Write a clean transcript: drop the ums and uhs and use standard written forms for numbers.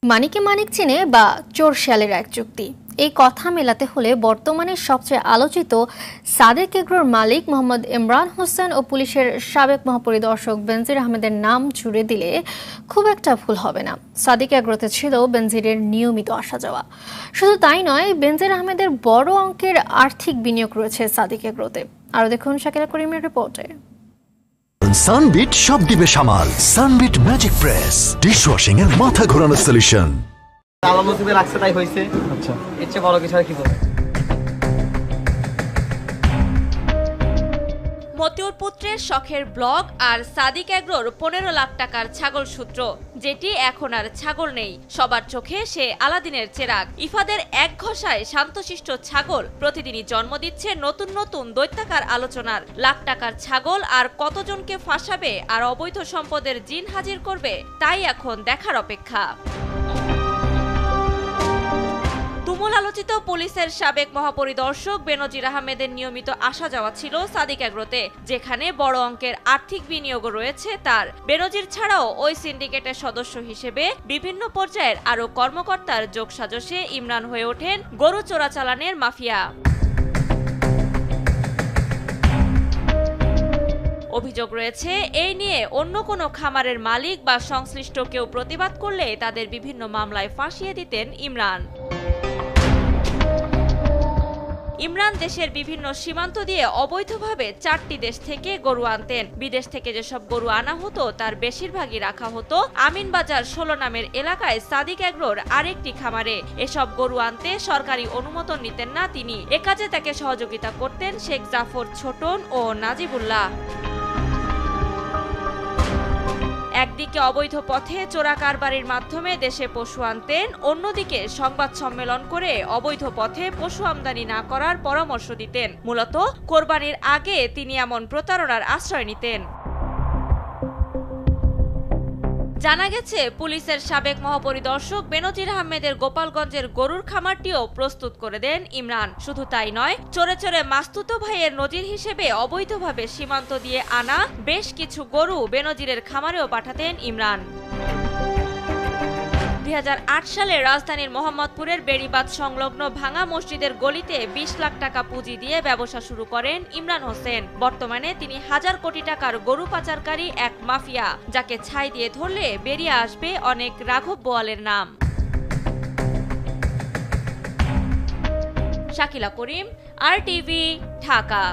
মানিকে মানিক চিনে বা চোর শিয়ালের এক চুক্তি, এই কথা মেলাতে হলে বর্তমানে সবচেয়ে আলোচিত সাদেক এগ্রোর মালিক মোহাম্মদ ইমরান হোসেন ও পুলিশের সাবেক মহাপরিদর্শক বেনজির আহমেদের নাম জুড়ে দিলে খুব একটা ভুল হবে না। সাদেক এগ্রোতে ছিল বেনজিরের নিয়মিত আসা যাওয়া। শুধু তাই নয়, বেনজির আহমেদের বড় অঙ্কের আর্থিক বিনিয়োগ রয়েছে সাদেক এগ্রোতে। আরও দেখুন শাকিলা করিমের রিপোর্টে। সানবিট সব দিবে সামাল। সানবিট ম্যাজিক প্রেস ডিশওয়াশিং এর মাথা ঘোরানো সলিউশন। আল্লাহ নসিবে লাগছে তাই হইছে। আচ্ছা, এর চেয়ে বড় কিছু আর কি বলবো। মতিউর পুত্রের শখের ব্লগ আর সাদিক এগ্রোর 15 লাখ টাকার ছাগল সূত্র, যেটি এখন আর ছাগল নেই। সবার চোখে সে আলাদিনের চেরাগ। ইফাদের এক ঘষায় শান্তশিষ্ট ছাগল প্রতিদিনই জন্ম দিচ্ছে নতুন নতুন দৈত্যাকার আলোচনার। লাখ টাকার ছাগল আর কতজনকে ফাঁসাবে আর অবৈধ সম্পদের জিন হাজির করবে, তাই এখন দেখার অপেক্ষা। তুমুল আলোচিত পুলিশের সাবেক মহাপরিদর্শক বেনজির আহমেদের নিয়মিত আসা যাওয়া ছিল সাদিক এগ্রোতে, যেখানে বড় অঙ্কের আর্থিক বিনিয়োগ রয়েছে তার। বেনজির ছাড়াও ওই সিন্ডিকেটের সদস্য হিসেবে বিভিন্ন পর্যায়ের আরও কর্মকর্তার যোগসাজশে ইমরান হয়ে ওঠেন গরু চোরাচালানের মাফিয়া। অভিযোগ রয়েছে, এই নিয়ে অন্য কোনো খামারের মালিক বা সংশ্লিষ্ট কেউ প্রতিবাদ করলে তাদের বিভিন্ন মামলায় ফাঁসিয়ে দিতেন ইমরান। ইমরান দেশের বিভিন্ন সীমান্ত দিয়ে অবৈধভাবে 4টি দেশ থেকে গরু আনতেন। বিদেশ থেকে যেসব গরু আনা হতো তার বেশিরভাগই রাখা হতো আমিনবাজার 16 নামের এলাকায় সাদিক এগ্রোর আরেকটি খামারে। এসব গরু আনতে সরকারি অনুমোদন নিতেন না তিনি। এ কাজে তাকে সহযোগিতা করতেন শেখ জাফর ছোটন ও নাজিবুল্লাহ। একদিকে অবৈধ পথে চোরা কারবারির মাধ্যমে দেশে পশু আনতেন, অন্যদিকে সংবাদ সম্মেলন করে অবৈধ পথে পশু আমদানি না করার পরামর্শ দিতেন। মূলত কোরবানির আগে তিনি এমন প্রতারণার আশ্রয় নিতেন। জানা গেছে, পুলিশের সাবেক মহাপরিদর্শক বেনজির আহমেদের গোপালগঞ্জের গরুর খামারটিও প্রস্তুত করে দেন ইমরান। শুধু তাই নয়, চোরে চোরে মাস্তুতো ভাইয়ের নজির হিসেবে অবৈধভাবে সীমান্ত দিয়ে আনা বেশ কিছু গরু বেনজিরের খামারেও পাঠাতেন ইমরান। 2008 সালে রাজধানীর মোহাম্মদপুরের বেড়িবাঁধ সংলগ্ন ভাঙা মসজিদের গলিতে 20 লাখ টাকা পুঁজি দিয়ে ব্যবসা শুরু করেন ইমরান হোসেন। বর্তমানে তিনি হাজার কোটি টাকার গরু পাচারকারী এক মাফিয়া, যাকে ছাই দিয়ে ধরলে বেরিয়ে আসবে অনেক রাঘব বোয়ালের নাম। শাকিলা করিম, RTV, ঢাকা।